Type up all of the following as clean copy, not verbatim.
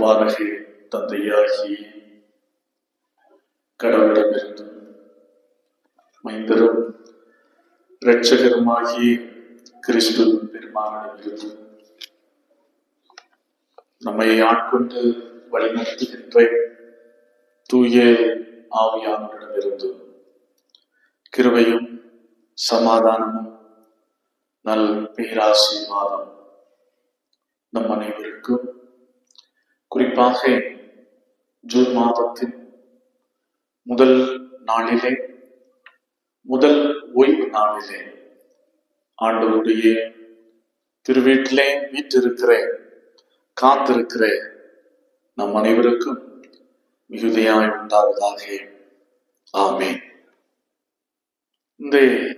வானகே தந்தையாகி கடவுளிடமிருந்து மைந்தரும் இரட்சகருமாகி கிறிஸ்து பெருமானிடமிருந்து நம்மை ஆட்கொண்டு வழிநடத்துகின்ற தூய ஆவியானவரிடமிருந்து கிருபையும் சமாதானமும் நல் பேராசீர்வாதம் நம் அனைவருக்கும், குறிப்பாக ஜூன் மாதத்தின் முதல் நாளிலே, முதல் ஓய்வு நாளிலே ஆண்டவருடைய திருவீட்டிலே வீற்றிருக்கிற காத்திருக்கிற நம் அனைவருக்கும் மிகுதியாய் உண்டாவதாக. ஆமென். இந்த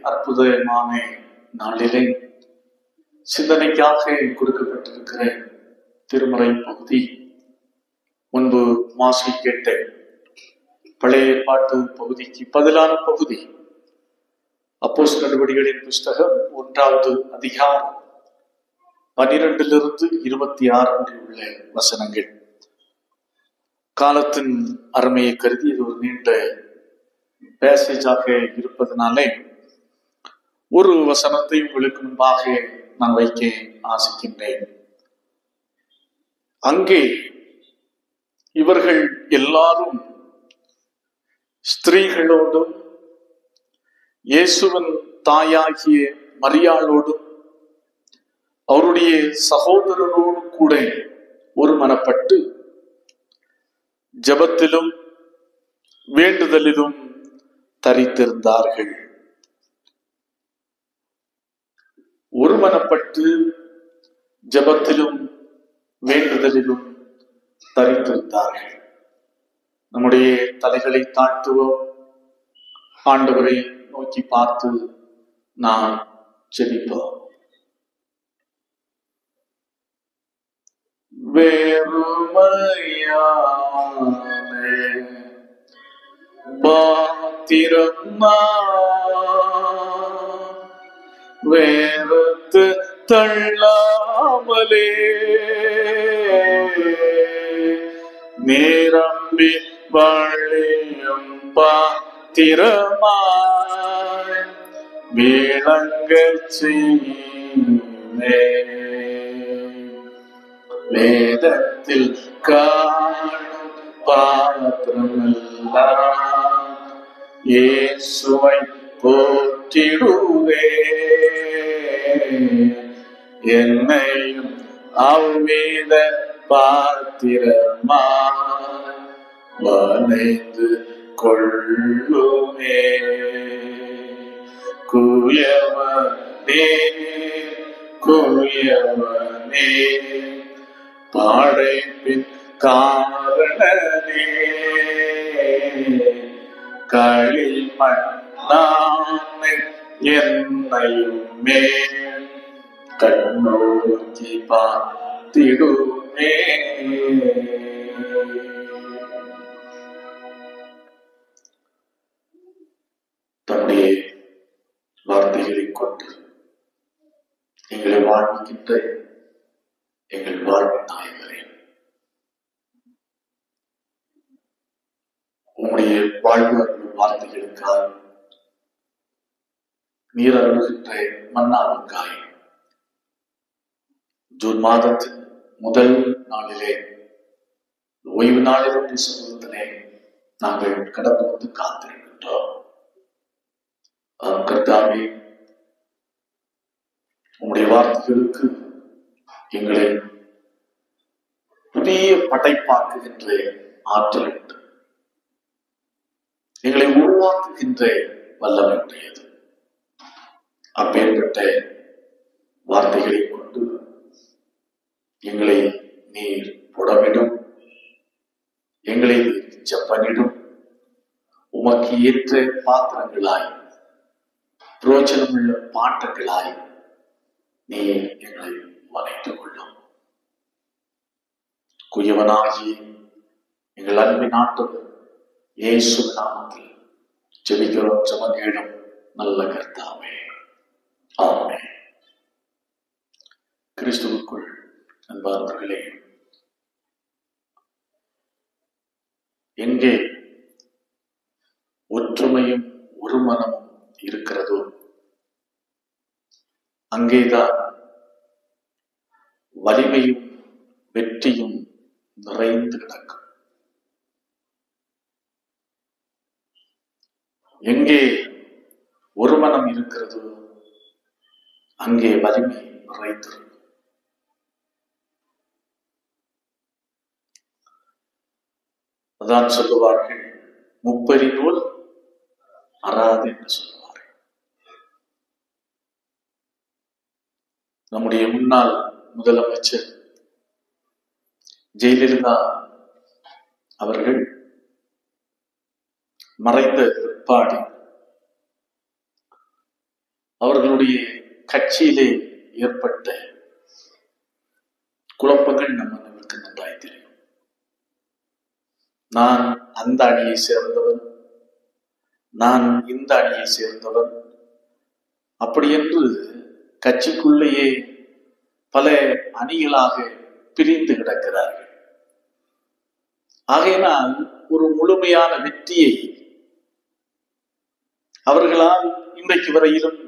அற்புதமான நாளிலே சிந்தனைக்காக கொடுக்கப்பட்டிருக்கிற திருமறை பகுதி முன்பு மாசி கேட்ட பழைய ஏற்பாட்டு பகுதிக்கு பதிலான பகுதி. அப்போஸ்தலர் நடவடிக்கைகளின் புஸ்தகம் 1வது அதிகாரம் 12 - 26 உள்ள வசனங்கள். காலத்தின் அருமையை கருதி இது ஒரு நீண்ட பேசேஜாக இருப்பதனாலே ஒரு வசனத்தை உங்களுக்கு முன்பாக நான் வைக்க ஆசிக்கின்றேன். அங்கே இவர்கள் எல்லாரும் ஸ்திரீகளோடும் இயேசுவின் தாயாகிய மரியாளோடும் அவருடைய சகோதரரோடு கூட ஒரு மனப்பட்டு ஜெபத்திலும் வேண்டுதலிலும் தரித்திருந்தார்கள். ஒருமனப்பட்டு ஜெபத்திலும் வேண்டுதலிலும் தரித்திருந்தார்கள். நம்முடைய தலைகளை தாழ்த்துவோம். ஆண்டவரை நோக்கி பார்த்து நாம் ஜெபிப்போம். வேறுமையான பாத்திரம் வேறுத்து தள்ளாமலே நிரம்பி வழியும் பாத்திரமாய் விளங்கச் செய்யுமே. வேதத்தில் காணும் பாத்திரமெல்லாம் இயேசுவை போற்றிடுவே. என்னையும் அவ்வித பாத்திரமாய் வளைந்து கொள்ளுமே. குயவனே குயவனே படைப்பின் காரணனே களிமண்ணானை என்னையுமே கண்ணோக்கி பார்த்திடுமே. தன்னுடைய வார்த்தைகளை கொண்டு எங்களை வாழ்விக்கின்ற எங்கள் வாழ்வின் நாயகரே, உம்முடைய வாழ்வு வார்த்தைகளுக்காக நீர் அருளுகின்ற மன்னாவுக்காய் ஜூன் மாதத்தின் முதல் நாளிலே ஓய்வு நாளிலுடைய சமூகத்திலே நாங்கள் கடந்து வந்து காத்திருக்கின்றோம். கர்த்தாவே, உம்முடைய வார்த்தைகளுக்கு எங்களை புதிய படைப்பாக்குகின்ற ஆற்றல் உண்டு. எங்களை உருவாக்குகின்ற வல்லமை உடையது. அப்பேற்பட்ட வார்த்தைகளை கொண்டு எங்களை நீர் புடமிடும் ஜப்பனிடும் உமக்கு ஏற்ற பாத்திரங்களாய் புரோஜனமுள்ள பாட்டங்களாய் நீ எங்களை வளைத்துக் கொள்ளும். குயவனாகி எங்கள் அன்பின் ஆண்டவர் இயேசு நாமத்தில் ஜெபிக்கிறோம், ஜெபங்கேளும் நல்ல கர்த்தாவே, ஆமென். கிறிஸ்துவுக்குள் அன்பார்ந்தவர்களே, எங்கே ஒற்றுமையும் ஒரு மனமும் இருக்கிறதோ அங்கேதான் வலிமையும் வெற்றியும் நிறைந்து கிடக்கும். எங்கே ஒரு மனம் இருக்கிறதோ அங்கே வலிமை நிறைந்திருக்கும். அதான் சொல்லுவார்கள், முப்பரிநூல் அறாது என்று சொல்லுவார்கள். நம்முடைய முன்னாள் முதலமைச்சர் ஜெயலலிதா அவர்கள் மறைந்த பிற்பாடு அவர்களுடைய கட்சியிலே ஏற்பட்ட குழப்பங்கள் நமக்கு நன்றாய் தெரியும். நான் அந்த அணியை சேர்ந்தவன், நான் இந்த அணியை சேர்ந்தவன், அப்படி என்று கட்சிக்குள்ளேயே பல அணிகளாக பிரிந்து கிடக்கிறார்கள். ஆகையினால் ஒரு முழுமையான வெற்றியை அவர்களால் இன்றைக்கு வரையிலும்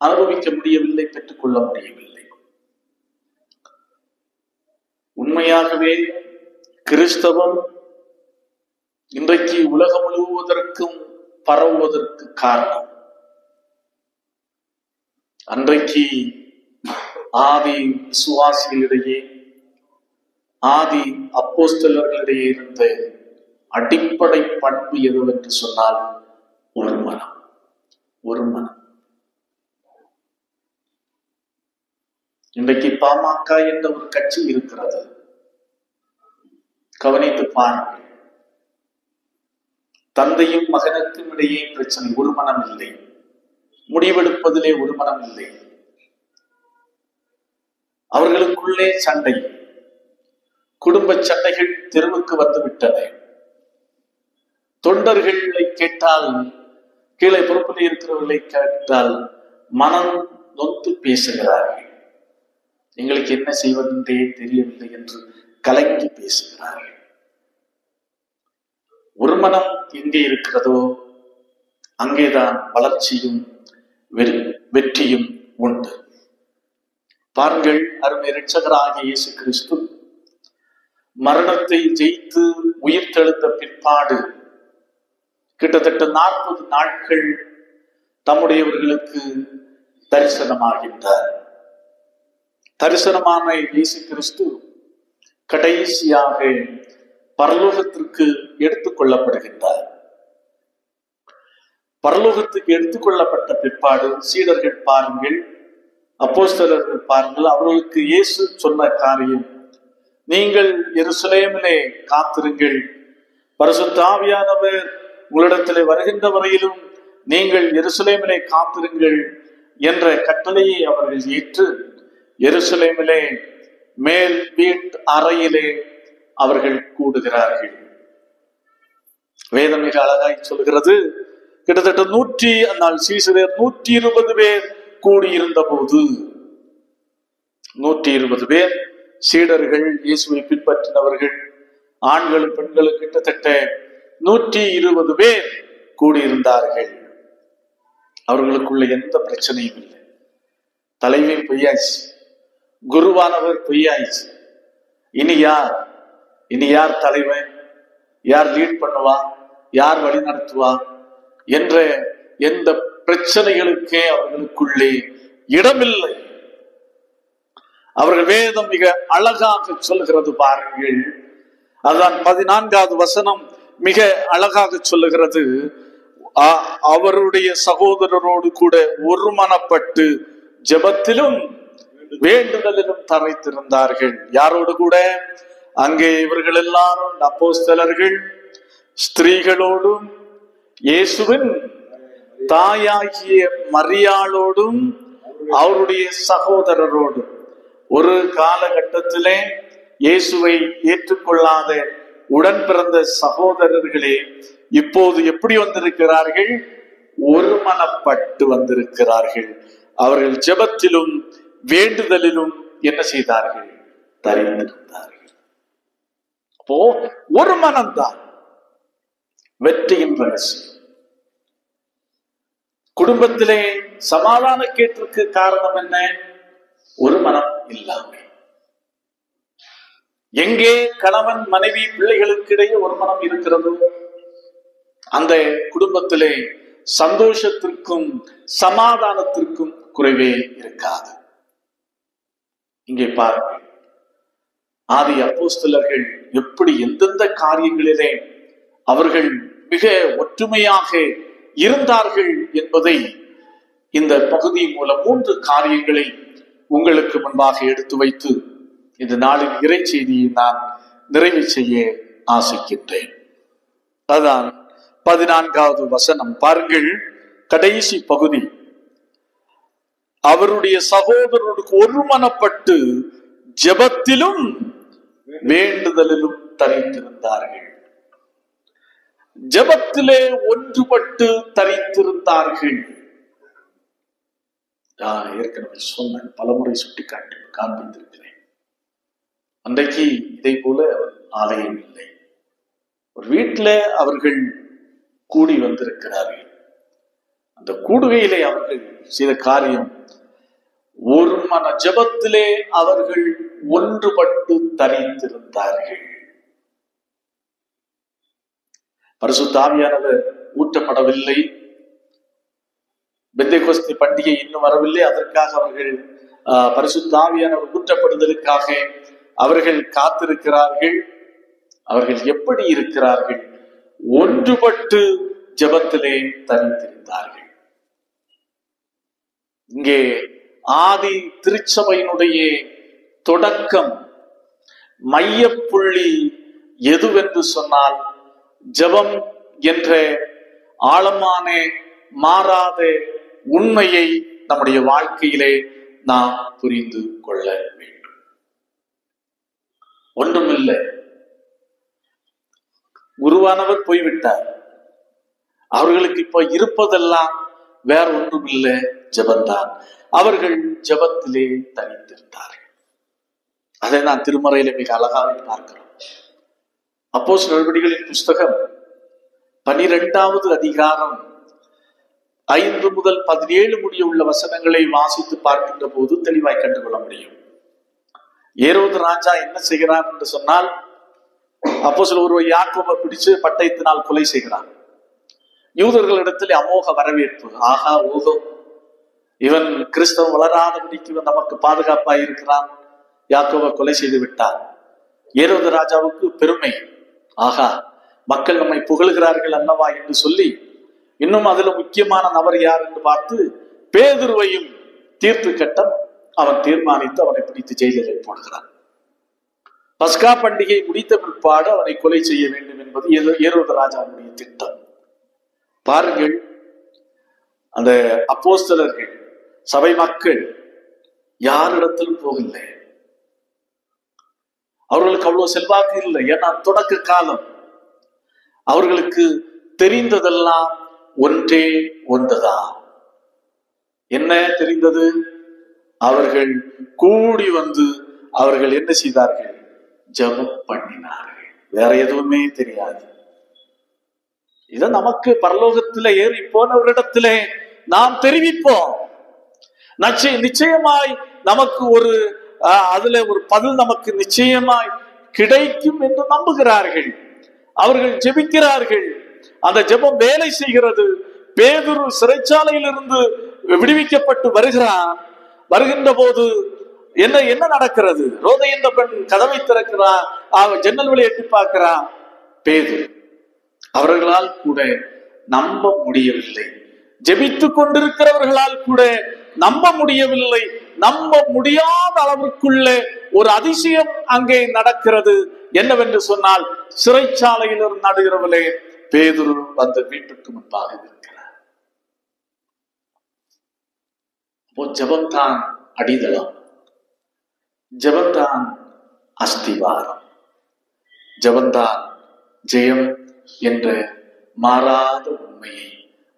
அனுபவிக்க முடியவில்லை, பெற்றுக்கொள்ள முடியவில்லை. உண்மையாகவே கிறிஸ்தவம் இன்றைக்கு உலகம் முழுவதற்கும் பரவுவதற்கு காரணம் அன்றைக்கு ஆதி விசுவாசிகளிடையே, ஆதி அப்போஸ்தலர்களிடையே இருந்த அடிப்படை பண்பு எதுவென்று சொன்னால் ஒரு மனம், ஒரு மனம். இன்றைக்கு பாமக என்ற ஒரு கட்சி இருக்கிறது. கவனித்து பாருங்கள், தந்தையும் மகனுக்கும் இடையே பிரச்சனை, ஒரு மனம் இல்லை. முடிவெடுப்பதிலே ஒரு மனம் இல்லை. அவர்களுக்குள்ளே சண்டை, குடும்ப சண்டைகள் தெருவுக்கு வந்துவிட்டன. தொண்டர்களை கேட்டால், கீழே பொறுப்பில் இருக்கிறவர்களை கேட்டால் மனம் நொந்து பேசுகிறார்கள். எங்களுக்கு என்ன செய்வதென்றே தெரியவில்லை என்று கலங்கி பேசுகிறார்கள். ஒரு மனம் எங்கே இருக்கிறதோ அங்கேதான் வளர்ச்சியும் வெற்றியும் உண்டு. பாருங்கள், அருமை இரட்சகராகிய இயேசு கிறிஸ்து மரணத்தை ஜெயித்து உயிர் தெழுந்த பிற்பாடு கிட்டத்தட்ட 40 நாட்கள் தம்முடையவர்களுக்கு தரிசனமாகின்றார். தரிசனமான இயேசு கிறிஸ்து கடைசியாக பரலோகத்திற்கு எடுத்துக் கொள்ளப்படுகின்றார். பரலோகத்துக்கு எடுத்துக்கொள்ளப்பட்ட பிற்பாடு சீடர்கள் பாருங்கள், அப்போஸ்தலர்கள் பாருங்கள், அவர்களுக்கு இயேசு சொன்ன காரியம், நீங்கள் எருசலேமிலே காத்திருங்கள், பரிசுத்த ஆவியானவர் உங்களிடத்திலே வருகின்ற வரையிலும் நீங்கள் எருசலேமிலே காத்திருங்கள் என்ற கட்டளையை அவர்கள் ஏற்று எருசலேமிலே மேல் வீட்டு அறையிலே அவர்கள் கூடுகிறார்கள். வேதம் மிக அழகாய் சொல்கிறது, கிட்டத்தட்ட 120 பேர் கூடியிருந்த போது 120 பேர் சீடர்கள், இயேசுவை பின்பற்றினவர்கள், ஆண்களும் பெண்களும் கிட்டத்தட்ட 120 பேர் கூடியிருந்தார்கள். அவர்களுக்குள்ள எந்த பிரச்சனையும் இல்லை. தலைவி பொய்யாச்சு, குருவானவர் பொய்யாச்சு. இனி யார் தலைவன், யார் லீட் பண்ணுவா, யார் வழி நடத்துவா என்ற எந்த பிரச்சனைகளுக்கே அவர்களுக்குள்ளே இடமில்லை. அவர்கள் வேதம் மிக அழகாக சொல்லுகிறது பாருங்கள். அதுதான் 14வது வசனம் மிக அழகாக சொல்லுகிறது, அவருடைய சகோதரரோடு கூட ஒருமனப்பட்டு ஜெபத்திலும் வேண்டுதலிலும் தரைத்திருந்தார்கள். யாரோடு கூட? அங்கே இவர்கள் எல்லாரும் அப்போஸ்தலர்கள், ஸ்திரீகளோடும் இயேசுவின் தாயாகிய மரியாளோடும் அவருடைய சகோதரரோடும். ஒரு காலகட்டத்திலே இயேசுவை ஏற்றுக்கொள்ளாத உடன் பிறந்த சகோதரர்களே இப்போது எப்படி வந்திருக்கிறார்கள்? ஒருமனப்பட்டு வந்திருக்கிறார்கள். அவர்கள் ஜெபத்திலும் வேண்டுதலிலும் என்ன செய்தார்கள்? தரித்திருந்தார்கள். அப்போ ஒரு மனம்தான் வெற்றியின் ரகசியம். குடும்பத்திலே சமாதான கேட்டிற்கு காரணம் என்ன? ஒரு மனம் இல்லாமை. எங்கே கணவன் மனைவி பிள்ளைகளுக்கு இடையே ஒரு மனம் இருக்கிறதோ அந்த குடும்பத்திலே சந்தோஷத்திற்கும் சமாதானத்திற்கும் குறைவே இருக்காது. இங்கே பாருங்கள், ஆதி அப்போஸ்தலர்கள் எப்படி எந்தெந்த காரியங்களிலே அவர்கள் மிக ஒற்றுமையாக இருந்தார்கள் என்பதை இந்த பகுதி மூலம் 3 காரியங்களை உங்களுக்கு முன்பாக எடுத்து வைத்து இந்த நாளின் இறை செய்தியை நான் நிறைவு செய்ய ஆசைக்கின்றேன். அதுதான் 14வது வசனம். பாருங்கள், கடைசி பகுதி. அவருடைய சகோதரருக்கு ஒருமனப்பட்டு ஜெபத்திலும் வேண்டுதலிலும் தரித்திருந்தார்கள். ஜெபத்திலே ஒன்றுபட்டு தரித்திருந்தார்கள். ஏற்கனவே சொன்ன பலமுறை சுட்டி காண்பித்திருக்கிறேன். அன்றைக்கு இதை போல ஆலயம் இல்லை. ஒரு வீட்டில் அவர்கள் கூடி வந்திருக்கிறார்கள். அந்த கூடுகையிலே அவர்கள் செய்த காரியம், ஒரு மன ஜெபத்திலே அவர்கள் ஒன்றுபட்டு தரித்திருந்தார்கள். பரிசுத்த ஆவியானவர் ஊற்றப்படவில்லை. பெந்தேகோஸ்தே பண்டிகை இன்னும் வரவில்லை. அதற்காக அவர்கள் பரிசுத்த ஆவியானவர் ஊற்றப்படுதலுக்காக அவர்கள் காத்திருக்கிறார்கள். அவர்கள் எப்படி இருக்கிறார்கள்? ஒன்றுபட்டு ஜெபத்திலே தரித்திருந்தார்கள். இங்கே ஆதி திருச்சபையினுடைய தொடக்கம் மையப்புள்ளி எதுவென்று சொன்னால், ஜெபம் என்ற ஆழமான மாறாத உண்மையை நம்முடைய வாழ்க்கையிலே நாம் புரிந்து கொள்ள வேண்டும். ஒன்றுமில்லை, குருவானவர் போய்விட்டார். அவர்களுக்கு இப்ப இருப்பதெல்லாம் வேற ஒன்றுமில்லை, ஜெபந்தான். அவர்கள் ஜெபத்திலே தரித்திருந்தார்கள். அதை நான் திருமறையில மிக அழகாக பார்க்கிறோம். அப்போஸ்தலர் நடவடிக்கைகளின் புஸ்தகம் 12வது அதிகாரம் 5 முதல் 17 முடிய உள்ள வசனங்களை வாசித்து பார்க்கின்ற போது தெளிவாய் கண்டுகொள்ள முடியும். ஏரோது ராஜா என்ன செய்கிறான் என்று சொன்னால், அப்போஸ்தலர் ஒருவர் யாக்கோபை பிடிச்சு பட்டயத்தினால் கொலை செய்கிறான். யூதர்களிடத்தில் அமோக வரவேற்பு. ஆகா ஓகோ, இவன் கிறிஸ்தவம் வளராதபடிக்கு இவன் நமக்கு பாதுகாப்பாய் இருக்கிறான், யாக்கோபை கொலை செய்து விட்டான். ஏரோது ராஜாவுக்கு பெருமை. ஆகா, மக்கள் நம்மை புகழ்கிறார்கள் அல்லவா என்று சொல்லி, இன்னும் அதுல முக்கியமான நபர் யார் என்று பார்த்து பேதுருவையும் தீர்த்து கட்ட அவன் தீர்மானித்து அவனை பிடித்து ஜெயிலில் போடுகிறான். பஸ்கா பண்டிகை முடித்த பிற்பாடு அவனை கொலை செய்ய வேண்டும் என்பது ஏரோது ராஜாவுடைய திட்டம். பாருங்கள், அந்த அப்போஸ்தலர்கள் சபை மக்கள் யாரிடத்திலும் போகவில்லை. அவர்களுக்கு அவ்வளவு செல்வாக்கு இல்லை. ஏன்னா தொடக்க காலம். அவர்களுக்கு தெரிந்ததெல்லாம் ஒன்றே ஒன்றுதான். என்ன தெரிந்தது? அவர்கள் கூடி வந்து அவர்கள் என்ன செய்தார்கள்? ஜெபம் பண்ணினார்கள். வேற எதுவுமே தெரியாது. இத நமக்கு பரலோகத்தில ஏறி போனவரிடத்திலே நாம் தெரிவிப்போம். நிச்சயமாய் நமக்கு ஒரு அதுல ஒரு பதில் நமக்கு நிச்சயமாய் கிடைக்கும் என்று நம்புகிறார்கள். அவர்கள் ஜெபிக்கிறார்கள். அந்த ஜெபம் வேலை செய்கிறது. பேதுரு சிறைச்சாலையிலிருந்து விடுவிக்கப்பட்டு வருகின்ற போது என்ன நடக்கிறது? ரோதை என்ற பெண் கதவை திறக்கிறார். ஜன்னல் வழி எட்டி பார்க்கிறார். பேதுரு அவர்களால் கூட நம்ப முடியவில்லை. ஜெபித்துக் கொண்டிருக்கிறவர்களால் கூட நம்ப முடியவில்லை. நம்ப முடியாத அளவுக்குள்ளே ஒரு அதிசயம் அங்கே நடக்கிறது. என்னவென்று சொன்னால், சிறைச்சாலையில் நடுகிறவர்களே பேதுரு அந்த வீட்டுக்கு முன்பாக இருக்கிறார். அப்போ ஜெபம்தான் அடித்தளம், ஜெபம்தான் அஸ்திவாரம், ஜெபம்தான் ஜெயம் என்ற மாறாத உண்மையை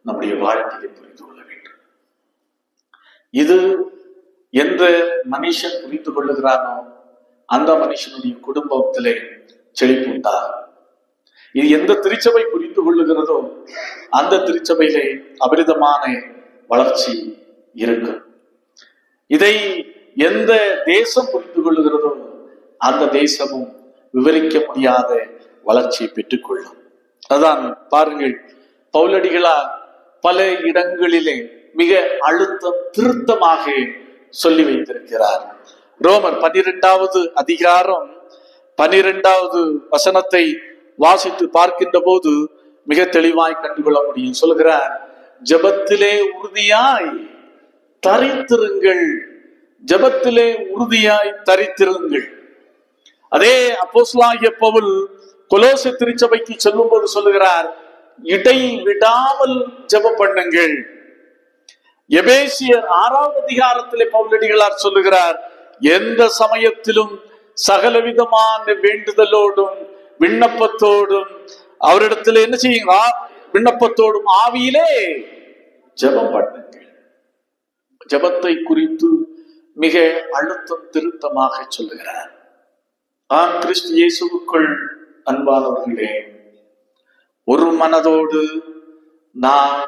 நம்முடைய வாழ்க்கையை புரிந்து கொள்ள வேண்டும். இது எந்த மனுஷன் புரிந்து கொள்ளுகிறானோ அந்த மனுஷனுடைய குடும்பத்திலே செழிப்பு உண்டாகும். இது எந்த திருச்சபை புரிந்து கொள்ளுகிறதோ அந்த திருச்சபையிலே அபரிதமான வளர்ச்சி இருக்கும். இதை எந்த தேசம் புரிந்து கொள்ளுகிறதோ அந்த தேசமும் விவரிக்க முடியாத வளர்ச்சியை பெற்றுக்கொள்ளும். அதான் பாருங்கள், பவுலடிகளார் பல இடங்களிலே மிக அழுத்தம் திருத்தமாக சொல்லி வைத்திருக்கிறார். ரோமர் 12வது அதிகாரம் 12வது வசனத்தை வாசித்து பார்க்கின்ற போது மிக தெளிவாய் கண்டுகொள்ள முடியும். சொல்கிறார், ஜெபத்திலே உறுதியாய் தரித்திருங்கள், ஜெபத்திலே உறுதியாய் தரித்திருங்கள். அதே அப்போஸ்தலனாகிய பவுல் கொலோசை திருச்சபைக்கு செல்லும் போது சொல்லுகிறார், இடை விடாமல் ஜெபம் பண்ணுங்கள். எபேசியர் 6வது அதிகாரத்திலே பவுலடிகளார் சொல்லுகிறார், எந்த சமயத்திலும் சகலவிதமான வேண்டுதலோடும் விண்ணப்பத்தோடும் அவரிடத்தில் என்ன செய்யுங்க, விண்ணப்பத்தோடும் ஆவியிலே ஜெபம் பண்ணுங்கள். ஜெபத்தை குறித்து மிக அழுத்தம் திருத்தமாக சொல்லுகிறார். கிறிஸ்து இயேசுவுக்குள் அன்பானவர்களே, ஒரு மனதோடு நான்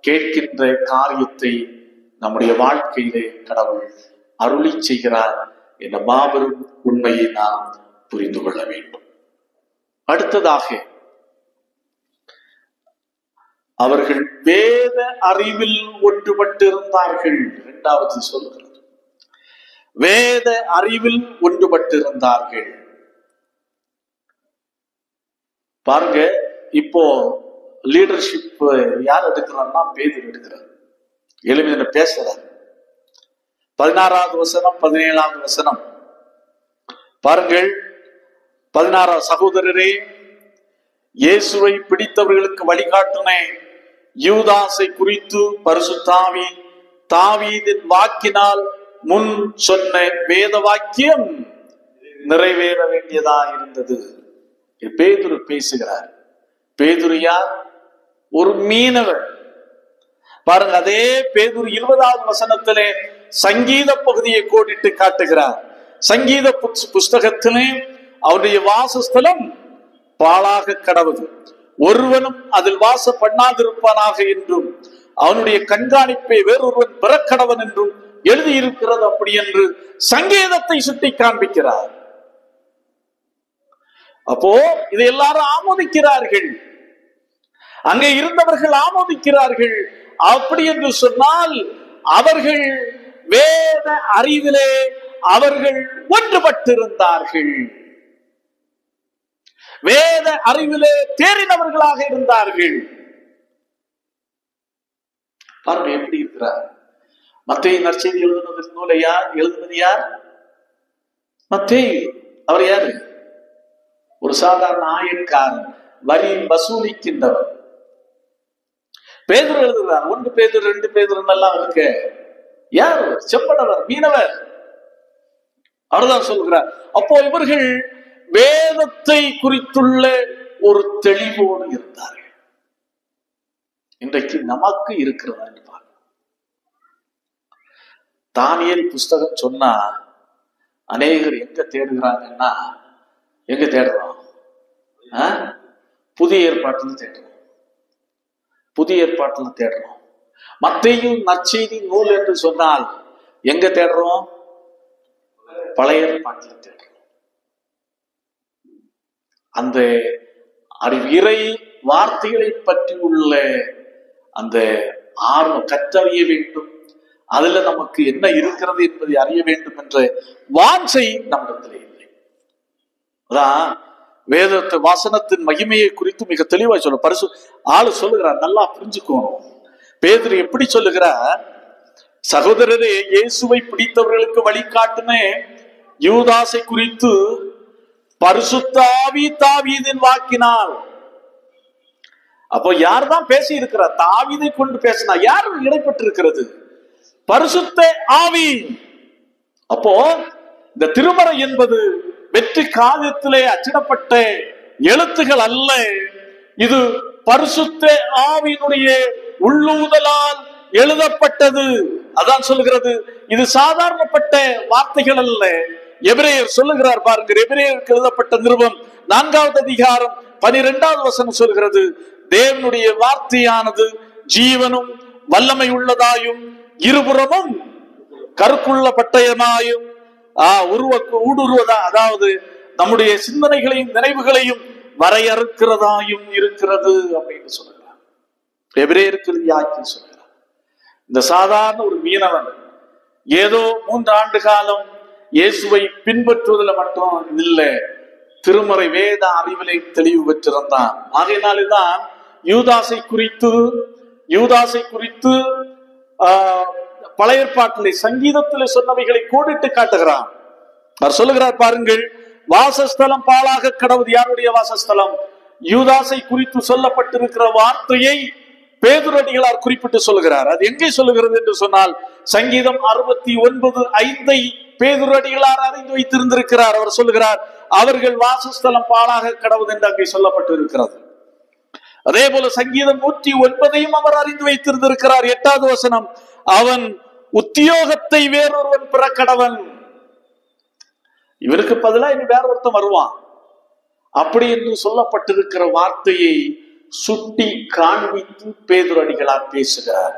கேட்கின்ற காரியத்தை நம்முடைய வாழ்க்கையிலே கடவுள் அருளி செய்கிறார் என்ற மாபெரும் உண்மையை நாம் புரிந்து கொள்ள வேண்டும். அடுத்ததாக, அவர்கள் வேத அறிவில் ஒன்றுபட்டிருந்தார்கள். இரண்டாவது சொல்கிறது, வேத அறிவில் ஒன்றுபட்டிருந்தார்கள். பாருங்க, இப்போ லீடர்ஷிப் யார் எடுக்கிறார்னா பேதுரு எடுக்கிறார். எளிமையில பேசுறார். 16வது வசனம் 17வது வசனம் பாருங்கள். 16 சகோதரரே, இயேசுவை பிடித்தவர்களுக்கு வழிகாட்டுன யூதாசை குறித்து பரிசுத்தாவி தாவீதின் வாக்கினால் முன் சொன்ன வேத வாக்கியம் நிறைவேற வேண்டியதா இருந்தது. பேதுரு பேசுகிறார். பேதுரு யார்? ஒரு மீனவர். பாருங்க, அதே பேதுரு 20வது வசனத்திலே சங்கீத பகுதியை கோடிட்டு காட்டுகிறார். சங்கீத புஸ்தகத்திலே அவருடைய வாசஸ்தலம் பாழாக கடவுது, ஒருவனும் அதில் வாச பண்ணாதிருப்பானாக என்றும் அவனுடைய கண்காணிப்பை வேறொருவன் பெறக்கடவன் என்றும் எழுதியிருக்கிறது. அப்படி என்று சங்கீதத்தை சுட்டி காண்பிக்கிறார். அப்போ இதை எல்லாரும் ஆமோதிக்கிறார்கள், அங்கே இருந்தவர்கள் ஆமோதிக்கிறார்கள். அப்படி என்று சொன்னால் அவர்கள் வேத அறிவிலே அவர்கள் ஒன்றுபட்டிருந்தார்கள், வேத அறிவிலே தேறினவர்களாக இருந்தார்கள். பாருங்க எப்படி இருக்கிறார். மத்தேயு நற்செய்தி எழுதுனது நூலை எழுதுனது யார்? மத்தேயு. அவர் யாரு? ஒரு சாதாரண ஆயக்காரன், வரி வசூலிக்கின்றவர். பேதுரு எழுதுகிறார். 1 பேதுரு 2 பேதுரு எல்லாம் இருக்க. யார்? செப்படவர், மீனவர். அவர்தான் சொல்கிறார். அப்போ இவர்கள் வேதத்தை குறித்துள்ள ஒரு தெளிவோடு இருந்தார்கள். இன்றைக்கு நமக்கு இருக்கிறதா என்று பாருங்க. தானியேல் புஸ்தகம் சொன்னா அநேகர் எங்க தேடுகிறாங்கன்னா, எங்க தேடுறோம்? புதிய ஏற்பாட்டுல தேடுறோம், புதிய ஏற்பாட்டுல தேடுறோம். மத்தேயு நற்செய்தி நூல் என்று சொன்னால் எங்க தேடுறோம்? பழைய ஏற்பாட்டுல தேடுறோம். அந்த இறை வார்த்தைகளை பற்றி உள்ள அந்த ஆர்வம், கற்றறிய வேண்டும், அதுல நமக்கு என்ன இருக்கிறது என்பதை அறிய வேண்டும் என்ற வாஞ்சை நம்மிடத்திலே இல்லை. அதான் வேதத்தை வாசனத்தின் மகிமையை குறித்து மிக தெளிவாக சொல்ல ஆளு சொல்லுகிறார். நல்லா புரிஞ்சுக்கணும். பேதுரு எப்படி சொல்லுகிறார்? சகோதரரே, இயேசுவை பிடித்தவர்களுக்கு வழிகாட்டுன யூதாசை குறித்து பரிசுத்த ஆவி தாவீதின் வாக்கினால் அப்போ யார் தான் பேசி இருக்கிறார்? தாவீதை கொண்டு பேசினா. யார் இடைப்பட்டு இருக்கிறது? பரிசுத்த ஆவி. அப்போ இந்த திருமறை என்பது வெற்றி காகிதத்திலே அச்சிடப்பட்ட எழுத்துகள் அல்ல. இது பரிசுத்த ஆவியினுடைய உள்ளூதலால் எழுதப்பட்டது. அதான் சொல்லுகிறது, இது சாதாரணப்பட்ட வார்த்தைகள் அல்ல. எபிரேயர் சொல்லுகிறார் பாருங்க, எபிரேயருக்கு எழுதப்பட்ட நிருபம் 4வது அதிகாரம் 12வது வசனம் சொல்கிறது, தேவனுடைய வார்த்தையானது ஜீவனும் வல்லமை உள்ளதாயும் இருபுறமும் கருக்குள்ள பட்டயமாயும் ஊடுருவதா, அதாவது நம்முடைய சிந்தனைகளையும் நினைவுகளையும் வரையறுக்கிறதாயும் இருக்கிறது அப்படின்னு சொல்லுகிறார். எபிரேயருக்கு சொல்லுகிறார். இந்த சாதாரண ஒரு மீனவன் ஏதோ 3 ஆண்டு காலம் இயேசுவை பின்பற்றுவதில் மட்டும் இல்லை, திருமறை வேத அறிவிலை தெளிவு பெற்றிருந்தான். ஆகையினால்தான் யூதாசை குறித்து பழைய ஏற்பாட்டிலே சங்கீதத்தில் சொன்னவைகளை கோடிட்டு காட்டுகிறான். அவர் சொல்லுகிறார் பாருங்கள், வாசஸ்தலம் பாழாக கடவுது. யாருடைய வாசஸ்தலம்? யூதாசை குறித்து சொல்லப்பட்டிருக்கிற வார்த்தையை பேதுரடிகளார் குறிப்பிட்டு சொல்லுகிறார். அது எங்கே சொல்லுகிறது என்று சொன்னால், சங்கீதம் 69:5 பேதுரடிகளார் அறிந்து வைத்திருந்திருக்கிறார். அவர் சொல்லுகிறார், அவர்கள் வாசஸ்தலம் பாழாக கடவுது என்று அங்கே சொல்லப்பட்டு இருக்கிறது. அதே போல சங்கீதம் 109 அவர் அறிந்து வைத்திருந்திருக்கிறார். 8வது வசனம், அவன் உத்தியோகத்தை வேறொருவன் பெற கடவன். இவருக்கு பதிலா இனி வேற ஒருத்தன் வருவான் அப்படி என்று சொல்லப்பட்டிருக்கிற வார்த்தையை சுட்டி காண்பித்து பேதுரடிகளார் பேசுகிறார்.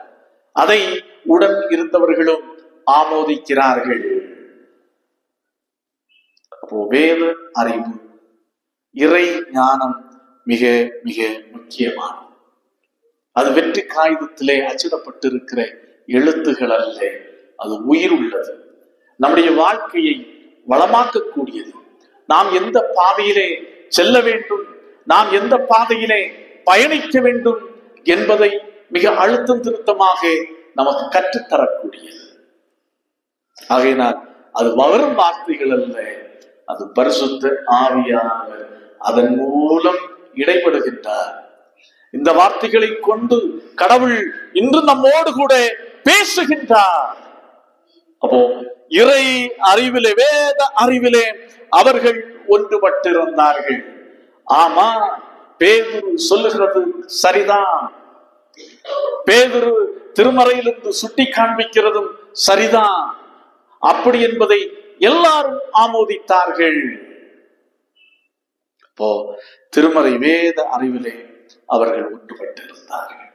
அதை உடன் இருந்தவர்களும் ஆமோதிக்கிறார்கள். அப்போ வேத அறிவு, இறை ஞானம் மிக மிக முக்கியமானது. அது வெற்றி காகிதத்திலே அச்சிடப்பட்டிருக்கிற எழுத்துகள் அல்ல, அது உயிர் உள்ளது. நம்முடைய வாழ்க்கையை வளமாக்கக்கூடியது. நாம் எந்த பாதையிலே செல்ல வேண்டும், நாம் எந்த பாதையிலே பயணிக்க வேண்டும் என்பதை மிக அழுத்தம் திருத்தமாக நமக்கு கற்றுத்தரக்கூடியது. ஆகையினால் அது வரும் வார்த்தைகள் அல்ல, அது பரிசுத்த ஆவியானவர் அதன் மூலம் இடைபடுகின்றார். இந்த வார்த்தைகளை கொண்டு கடவுள் இன்று நம்மோடு கூட பேசுகின்றார். அப்போ இறை அறிவிலே, வேத அறிவிலே அவர்கள் ஒன்றுபட்டிருந்தார்கள். ஆமா, பேதுரு சொல்லுகிறது சரிதான், பேதுரு திருமறையிலிருந்து சுட்டி காண்பிக்கிறதும் சரிதான், அப்படி என்பதை எல்லாரும் ஆமோதித்தார்கள். அப்போ திருமறை வேத அறிவிலே அவர்கள் ஒன்றுபட்டிருந்தார்கள்.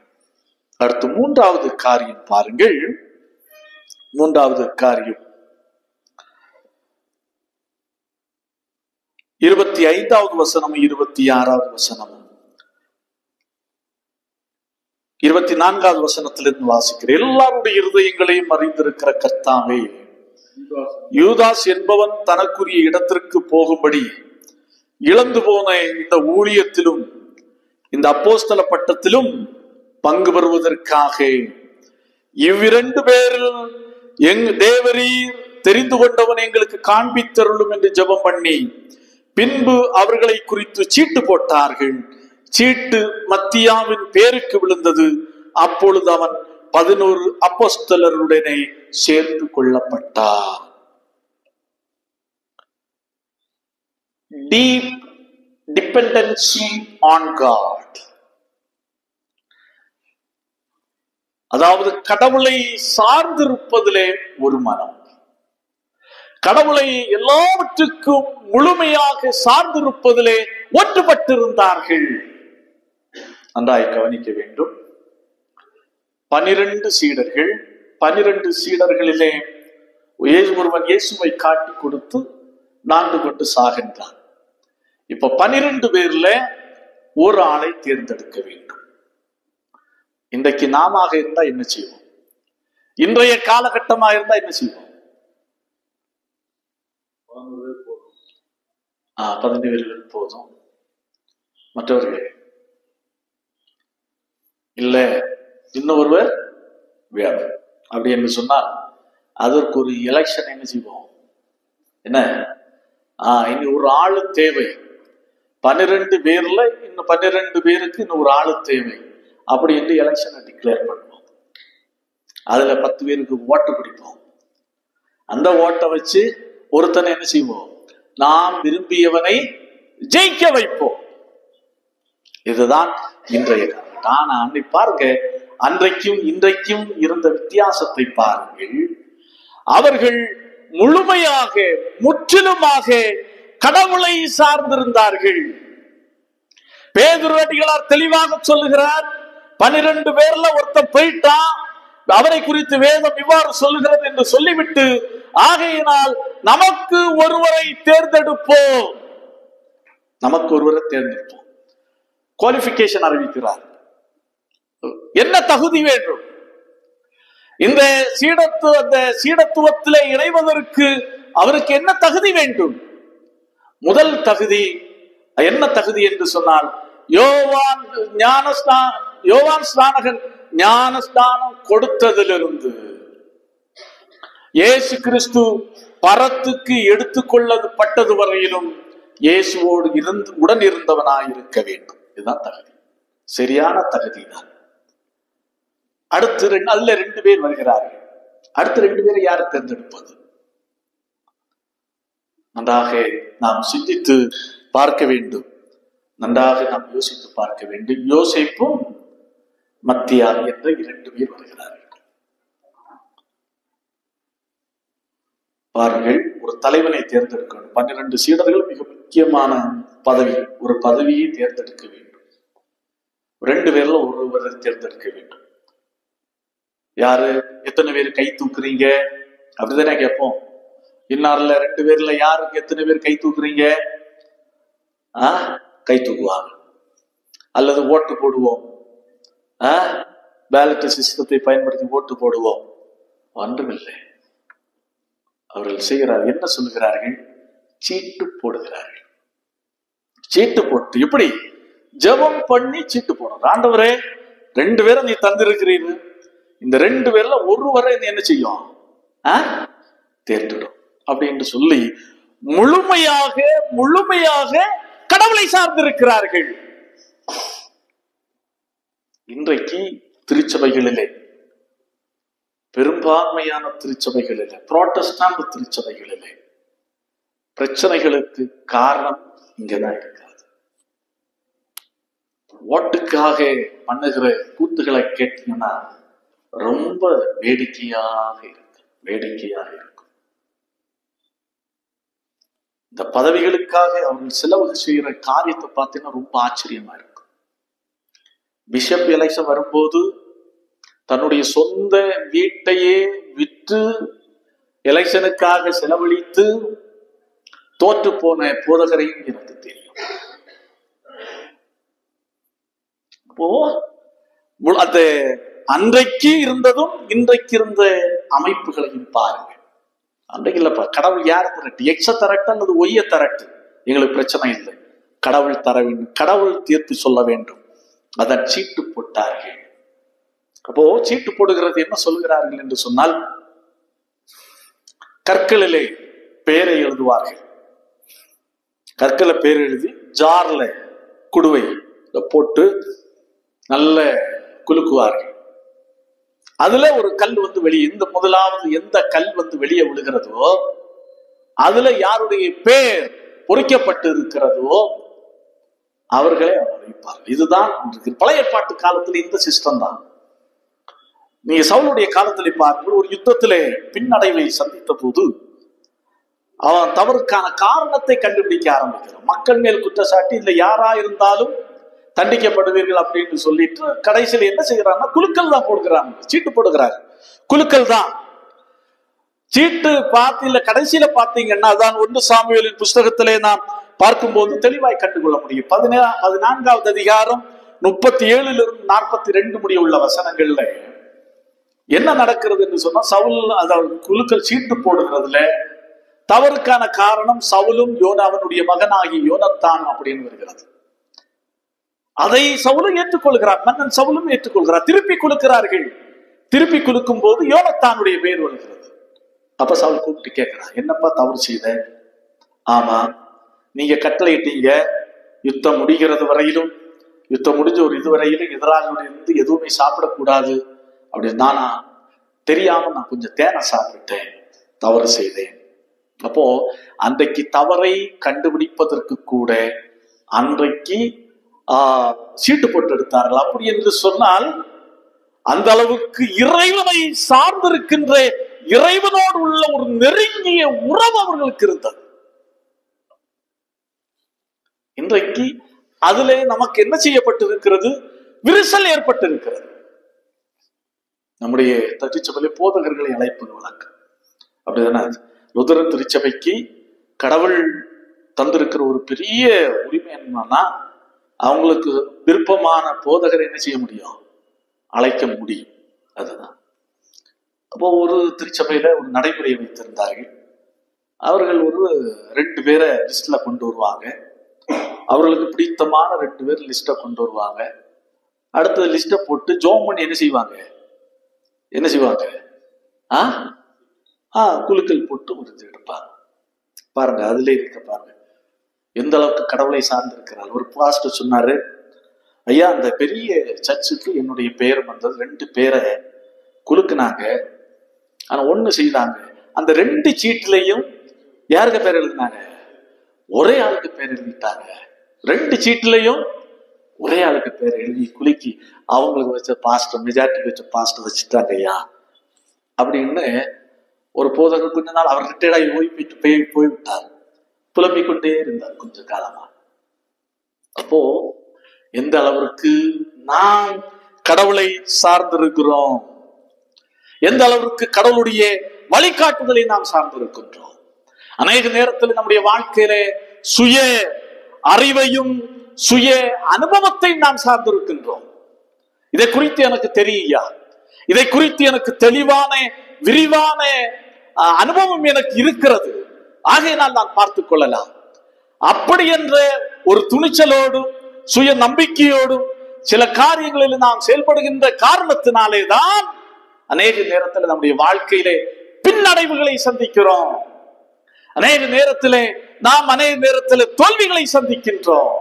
அடுத்து 3வது காரியம் பாருங்கள். 3வது காரியம் 25வது வசனமும் 26வது வசனமும் 24வது வசனத்திலிருந்து வாசிக்கிறேன். எல்லாருடைய இருதயங்களையும் அறிந்திருக்கிற கர்த்தாவே, யூதாஸ் என்பவன் தனக்குரிய இடத்திற்கு போகும்படி இழந்து போன இந்த ஊழியத்திலும் இந்த அப்போஸ்தல பட்டத்திலும் பங்கு பெறுவதற்காக இவ்விரண்டு பேரில் தேவரீர் தெரிந்து கொண்டவன் எங்களுக்கு காண்பித்தருளும் என்று ஜெபம் பண்ணி பின்பு அவர்களை குறித்து சீட்டு போட்டார்கள். சீட்டு மத்தியாவின் பேருக்கு விழுந்தது. அப்பொழுது அவன் 11 அப்போஸ்தலருடனே சேர்த்து கொள்ளப்பட்டார். Deep dependency on God. அதாவது கடவுளை சார்ந்திருப்பதிலே ஒரு மனம், கடவுளை எல்லாவற்றுக்கும் முழுமையாக சார்ந்திருப்பதிலே ஒன்றுபட்டிருந்தார்கள். நன்றாய் கவனிக்க வேண்டும். 12 சீடர்கள், 12 சீடர்களிலே ஒருவன் இயேசுவை காட்டி கொடுத்து நான்கு கொண்டு சாகின்றான். இப்ப 12 பேர்ல ஒரு ஆளை தேர்ந்தெடுக்க வேண்டும். இன்றைக்கு நாம இருந்தா என்ன செய்வோம்? இன்றைய காலகட்டமா இருந்தா என்ன செய்வோம்? 15 பேர்கள் போதும், மற்றவர்கள் இல்ல இன்னும் ஒருவர் வேணும் அப்படி என்று சொன்னால் அதற்கு ஒரு எலெக்ஷன் என்ன செய்வோம்? என்ன, இனி ஒரு ஆளு தேவை. 12 பேர்ல இன்னும் 12 பேருக்கு இன்னும் ஒரு ஆளு தேவை அப்படி என்று எலெக்ஷனை டிக்ளேர் பண்ணுவோம். அதுல 10 பேருக்கு ஓட்டு பிடிப்போம். அந்த ஓட்டை வச்சு ஒருத்தனை என்ன செய்வோம், நாம் விரும்பியவனை ஜெயிக்க வைப்போம். இதுதான் இன்றைய காலம். ஆனா அன்னை பாருங்க, அன்றைக்கும் இன்றைக்கும் இருந்த வித்தியாசத்தை பாருங்கள். அவர்கள் முழுமையாக முற்றிலுமாக கடவுளை சார்ந்திருந்தார்கள். பேதுரு அடிகளார் தெளிவாக சொல்லுகிறார், 12 பேர்ல ஒருத்தன் போயிட்டான், அவரை குறித்து வேதம் இவ்வாறு சொல்லுகிறது என்று சொல்லிவிட்டு, ஆகையினால் நமக்கு ஒருவரை தேர்ந்தெடுப்போம், நமக்கு ஒருவரை தேர்ந்தெடுப்போம். குவாலிபிகேஷன் அறிவிக்கிறார். என்ன தகுதி வேண்டும்? இந்த சீடத்துவத்திலே இணைவதற்கு அவருக்கு என்ன தகுதி வேண்டும்? முதல் தகுதி என்ன தகுதி என்று சொன்னால், யோவான் ஸ்நானகன் ஞானஸ்தானம் கொடுத்ததிலிருந்து இயேசு கிறிஸ்து பரத்துக்கு எடுத்துக்கொள்ளப்பட்டது வரையிலும் இயேசுவோடு உடன் இருந்தவனாய் இருக்க வேண்டும். இதுதான் தகுதி, சரியான தகுதி தான். அடுத்து அதுல 2 பேர் வருகிறார்கள். அடுத்த 2 பேரை யாரை தேர்ந்தெடுப்பது? நன்றாக நாம் சிந்தித்து பார்க்க வேண்டும், நன்றாக நாம் யோசித்து பார்க்க வேண்டும். யோசேப்பும் மத்தியா என்ற 2 பேர் வருகிறார்கள். பாருங்கள், ஒரு தலைவனை தேர்ந்தெடுக்க வேண்டும். 12 சீடர்கள் மிக முக்கியமான பதவி, ஒரு பதவியை தேர்ந்தெடுக்க வேண்டும். 2 பேர்ல ஒருவரை தேர்ந்தெடுக்க வேண்டும். யாரு? எத்தனை பேர் கை தூக்குறீங்க அப்படிதானே கேட்போம். இன்னார்ல 2 பேர்ல யாருக்கு எத்தனை பேர் கை தூக்குறீங்க? கை தூக்குவாங்க. அல்லது ஓட்டு போடுவோம், பேலட் சிஸ்டத்தை பயன்படுத்தி ஓட்டு போடுவோம். ஒன்றுமில்லை. அவர்கள் செய்கிறார்கள், என்ன சொல்லுகிறார்கள்? சீட்டு போடுகிறார்கள். சீட்டு போட்டு எப்படி? ஜெபம் பண்ணி சீட்டு போடணும். ஆண்டவரே, 2 பேரை நீ தந்திருக்கிறீர்கள், இந்த 2 பேர்ல ஒருவரை நீ என்ன செய்யும், தேர்ந்தெடும் அப்படின்னு சொல்லி முழுமையாக கடவுளை சார்ந்திருக்கிறார்கள். இன்றைக்கு திருச்சபைகளிலே, பெரும்பான்மையான திருச்சபைகளிலே, புரோட்டஸ்டாண்ட் திருச்சபைகளிலே பிரச்சனைகளுக்கு காரணம் இங்கதான் இருக்கிறது. ஓட்டுக்காக பண்ணுகிற கூத்துக்களை கேட்டீங்கன்னா ரொம்ப வேடிக்கையாக இருக்கும். இந்த பதவிகளுக்காக அவர்கள் செலவு செய்கிற காரியத்தை பார்த்தீங்கன்னா ரொம்ப ஆச்சரியமா இருக்கும். பிஷப் எலெக்ஷன் வரும்போது தன்னுடைய சொந்த வீட்டையே விற்று எலெக்ஷனுக்காக செலவழித்து தோற்று போன போதகரையும் எனக்கு தெரியும். அப்போ அந்த அன்றைக்கு இருந்ததும் இன்றைக்கு இருந்த அமைப்புகளையும் பாருங்க. அன்றைக்கு இல்லப்பா, கடவுள் யார் தரட்டு, எக்ஸ தரட்டு அல்லது ஒய்ய தரட்டு, எங்களுக்கு பிரச்சனை இல்லை, கடவுள் தர வேண்டும், கடவுள் தீர்ப்பு சொல்ல வேண்டும். அதன் சீட்டு போட்டார்கள். அப்போ சீட்டு போடுகிறது என்ன சொல்கிறார்கள் என்று சொன்னால், கற்களிலே பெயரை எழுதுவார்கள். கற்களை பேர் எழுதி ஜார்ல குடுவை போட்டு நல்ல குலுக்குவார்கள். அதுல ஒரு கல் வந்து வெளியே, முதலாவது எந்த கல் வந்து வெளியே விழுகிறதோ அதுல யாருடைய பேர் பொறிக்கப்பட்டு இருக்கிறதோ அவர்களே அறிவிப்பார்கள். இதுதான் பழைய ஏற்பாட்டு காலத்துல இந்த சிஸ்டம் தான். நீங்க சவுலுடைய காலத்திலே பார்க்கும்போது ஒரு யுத்தத்திலே பின்னடைவை சந்தித்த போது அவன் தவறுக்கான காரணத்தை கண்டுபிடிக்க ஆரம்பிக்கிறான். மக்கள் மேல் குற்றச்சாட்டி, இதுல யாரா இருந்தாலும் தண்டிக்கப்படுவீர்கள் அப்படின்னு சொல்லிட்டு கடைசியில் என்ன செய்யறாங்கன்னா குலுக்கல் தான் போடுகிறாங்க, சீட்டு போடுகிறார். குலுக்கல் தான் சீட்டு பார்த்து இல்ல கடைசியில பார்த்தீங்கன்னா அதான் 1 சாமுவேலின் புஸ்தகத்திலே நாம் பார்க்கும்போது தெளிவாய் கண்டுகொள்ள முடியும். 14வது அதிகாரம் 37 42 முடிய உள்ள வசனங்கள்ல என்ன நடக்கிறது என்று சொன்னா, சவுல் அதாவது குலுக்கல் சீட்டு போடுகிறதுல தவறுக்கான காரணம் சவுலும் யோனாவனுடைய மகனாகி யோனத்தான் அப்படின்னு வருகிறது. அதை சவுலும் ஏற்றுக்கொள்கிறார், மன்னன் சவுலும் ஏற்றுக்கொள்கிறார். திருப்பி குலுக்கிறார்கள். திருப்பி குலுக்கும் போது யோனத்தானுடைய பேர் வருகிறது. அப்ப சவுல் கூப்பிட்டு கேட்கிறான், என்னப்பா தவறு செய்த? ஆமா, நீங்க கட்டளையிட்டீங்க, யுத்தம் முடிகிறது வரையிலும், யுத்தம் முடிஞ்ச ஒரு இதுவரையிலும் எதிராளியுடைய இருந்து எதுவுமே சாப்பிடக்கூடாது அப்படின்னு நானா தெரியாம நான் கொஞ்சம் தேனை சாப்பிட்டேன், தவறு செய்தேன். அப்போ அன்றைக்கு தவறை கண்டுபிடிப்பதற்கு கூட அன்றைக்கு சீட்டு போட்டு எடுத்தார்கள். அப்படி என்று சொன்னால் அந்த அளவுக்கு இறைவனை சார்ந்திருக்கின்ற இறைவனோடு உள்ள ஒரு நெருங்கிய உறவு அவர்களுக்கு இருந்தது. இன்றைக்கு அதிலே நமக்கு என்ன செய்யப்பட்டிருக்கிறது? விரிசல் ஏற்பட்டிருக்கிறது. நம்முடைய திருச்சபையிலே போதகர்களை அழைப்பது வழக்கம். அப்படிதானே? லுதரன் திருச்சபைக்கு கடவுள் தந்திருக்கிற ஒரு பெரிய உரிமை என்னன்னா, அவங்களுக்கு விருப்பமான போதகரை என்ன செய்ய முடியும்? அழைக்க முடியும். அதுதான். அப்போ ஒரு திருச்சபையில ஒரு நடைமுறையை வைத்திருந்தார்கள். அவர்கள் ஒரு 2 பேரை லிஸ்ட்ல கொண்டு வருவாங்க. அவர்களுக்கு பிடித்தமான 2 பேர் லிஸ்ட கொண்டு வருவாங்க. அடுத்த லிஸ்ட போட்டு ஜோம் பண்ணி என்ன செய்வாங்க? குலுக்கல் போட்டு உறுதி எடுப்பாங்க. பாருங்க, அதுல இருக்க பாருங்க எந்த அளவுக்கு கடவுளை சார்ந்திருக்கிறார். ஒரு பாஸ்டர் சொன்னாரு, ஐயா அந்த பெரிய சர்ச்சுக்கு என்னுடைய பெயர் வந்தது, 2 பேரை குலுக்குனாங்க. ஆனா ஒண்ணு செய்தாங்க, அந்த 2 சீட்டுலையும் யாருக்கு பேர் எழுதினாங்க? ஒரே ஆளுக்கு பேர் எழுதிட்டாங்க. 2 சீட்டுலையும் ஒரே ஆளுக்கு பேர் எழுதி குலுக்கி அவங்களுக்கு வச்ச பாஸ்டர், மெஜாரிட்டி வச்ச பாஸ்டர் வச்சுட்டாங்க ஐயா அப்படின்னு ஒரு போதகர் கொஞ்ச நாள் அவர் ரிட்டையர்டாகி ஓய்வு போய்விட்டார். புலம்பிக் கொண்டே இருந்தார் கொஞ்ச காலமா. அப்போ எந்த அளவிற்கு நாம் கடவுளை சார்ந்திருக்கிறோம், எந்த அளவிற்கு கடவுளுடைய வழிகாட்டுதலை நாம் சார்ந்திருக்கின்றோம். அநேக நேரத்தில் நம்முடைய வாழ்க்கையில சுய அறிவையும் சுய அனுபவத்தையும் நாம் சார்ந்திருக்கின்றோம். இதை குறித்து எனக்கு தெரியா, இதை குறித்து எனக்கு தெளிவான விரிவான அனுபவம் எனக்கு இருக்கிறது, ஆகையினால் நான் பார்த்துக் கொள்ளலாம். அப்படி என்ற ஒரு துணிச்சலோடும் சுய நம்பிக்கையோடும் சில காரியங்களில் நாம் செயல்படுகின்ற காரணத்தினாலே தான் அநேக நேரத்தில் நம்முடைய வாழ்க்கையிலே பின்னடைவுகளை சந்திக்கிறோம். அநேக நேரத்திலே தோல்விகளை சந்திக்கின்றோம்.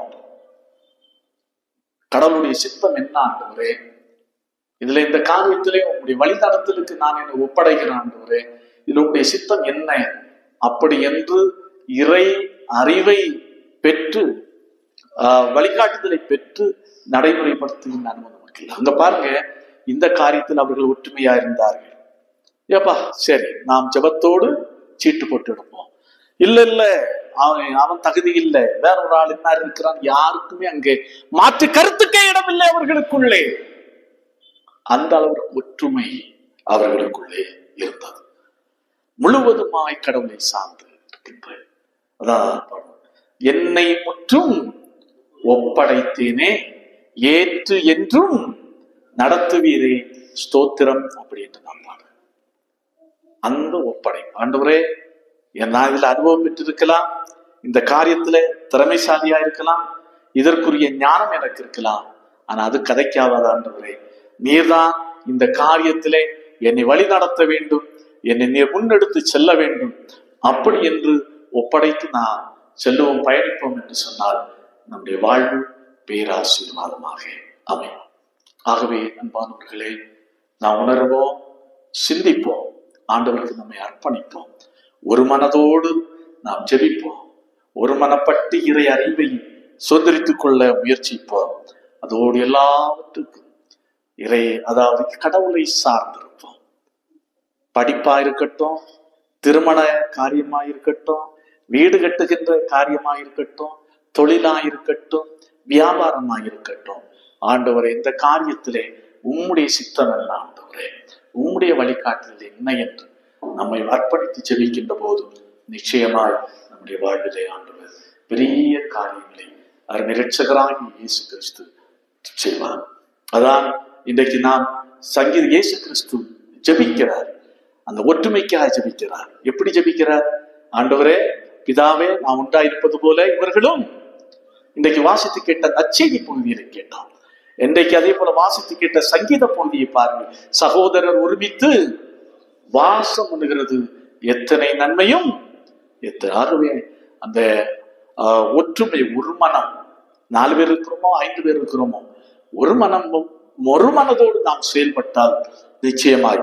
கடவுளுடைய சித்தம் என்ன ஆண்டவரே? இதுல இந்த காரியத்திலே உங்களுடைய வழிநடத்தலுக்கு நான் என்னை ஒப்படைக்கிறேன் ஆண்டவரே, இதுல உங்களுடைய சித்தம் என்ன? அப்படி என்று இறை அறிவை பெற்று வழிகாட்டுதலை பெற்று நடைமுறைப்படுத்துகின்ற அனுமதி நமக்கு இல்லை. அங்க பாருங்க, இந்த காரியத்தில் அவர்கள் ஒற்றுமையா இருந்தார்கள். ஏப்பா சரி, நாம் ஜெபத்தோடு சீட்டு போட்டு எடுப்போம். இல்ல அவன் தகுதி இல்லை, வேற ஒரு ஆள் என்ன இருக்கிறான், யாருக்குமே அங்கே மாற்று கருத்துக்கே இடமில்லை அவர்களுக்குள்ளே. அந்த அளவுக்கு ஒற்றுமை அவர்களுக்குள்ளே இருந்தது. முழுவதுமாய் கடவுளை சார்ந்து இருக்கின்ற, அதான் என்னை முற்றும் ஒப்படைத்தேனே ஏற்று என்றும் நடத்துவீரே ஸ்தோத்திரம் அப்படி என்று நாம் பாடு. அந்த ஒப்படை ஆண்டவரே, நான் இதுல அனுபவம் பெற்றிருக்கலாம், இந்த காரியத்துல திறமைசாலியா இருக்கலாம், இதற்குரிய ஞானம் எனக்கு இருக்கலாம், ஆனா அது கதைக்காவாத ஆண்டவரே, நீர்தான் இந்த காரியத்திலே என்னை வழி நடத்த வேண்டும், என்னை நீர் முன்னெடுத்து செல்ல வேண்டும், அப்படி என்று ஒப்படைத்து நான் செல்லுவோம் பயணிப்போம் என்று சொன்னால் நம்முடைய வாழ்வு பேராசீர்வாதமாக அமையும். ஆகவே அன்பானவர்களே, நாம் உணர்வோம், சிந்திப்போம், ஆண்டவருக்கு நம்மை அர்ப்பணிப்போம், ஒரு மனதோடு நாம் ஜெபிப்போம், ஒரு மனப்பட்டு இறை அறிவை சுதந்திரித்துக் கொள்ள முயற்சிப்போம். அதோடு எல்லாவற்றுக்கும் அதாவது கடவுளை சார்ந்திருப்போம். படிப்பா இருக்கட்டும், திருமண காரியமா இருக்கட்டும், வீடு கட்டுகின்ற காரியமா இருக்கட்டும், தொழிலா இருக்கட்டும், வியாபாரமா இருக்கட்டும், ஆண்டவரே இந்த காரியத்திலே உம்முடைய சித்தம் என்ன ஆண்டவரே, உம்முடைய வழிகாட்டுதல் என்ன என்று நம்மை அர்ப்பணித்து ஜெபிக்கின்ற போது நிச்சயமாய் நம்முடைய வாழ்விலே ஆண்டவர் பெரிய காரியங்களை அருமை இரட்சகராகிய இயேசு கிறிஸ்து செய்வார். அதான் இன்றைக்கு நாம் சங்கீத இயேசு கிறிஸ்து ஜெபிக்கிறார், அந்த ஒற்றுமைக்காக ஜெபிக்கிறார். எப்படி ஜெபிக்கிறார்? ஆண்டவரே பிதாவே, நாம் உண்டாயிருப்பது போல இவர்களும். இன்றைக்கு வாசித்து கேட்ட நற்செய்தி பகுதியை கேட்டோம். இன்றைக்கு அதே போல வாசித்து கேட்ட சங்கீத பகுதியை பாருங்கள். சகோதரர் ஒருமித்து வாசம் பண்ணுகிறது எத்தனை நன்மையும். ஆகவே அந்த ஒற்றுமை, ஒரு மனம், 4 பேர் இருக்கிறோமோ 5 பேர் இருக்கிறோமோ, ஒரு மனதோடு நாம் செயல்பட்டால் நிச்சயமாய்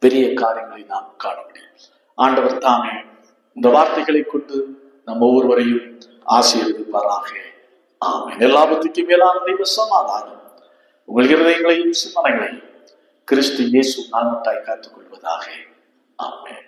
பெரிய காரியங்களை நாம் காண முடியும். ஆண்டவர் தாமே இந்த வார்த்தைகளை கொண்டு நம்ம ஒவ்வொருவரையும் ஆசீர்வதிப்பாராக. ஆமென். எல்லாவற்றுக்கும் மேலான தெய்வ சமாதானம் உங்கள் இருதயங்களையும் சிந்தனைகளையும் கிறிஸ்து இயேசு நாமத்தாய் காத்துக் கொள்வதாக. ஆமென்.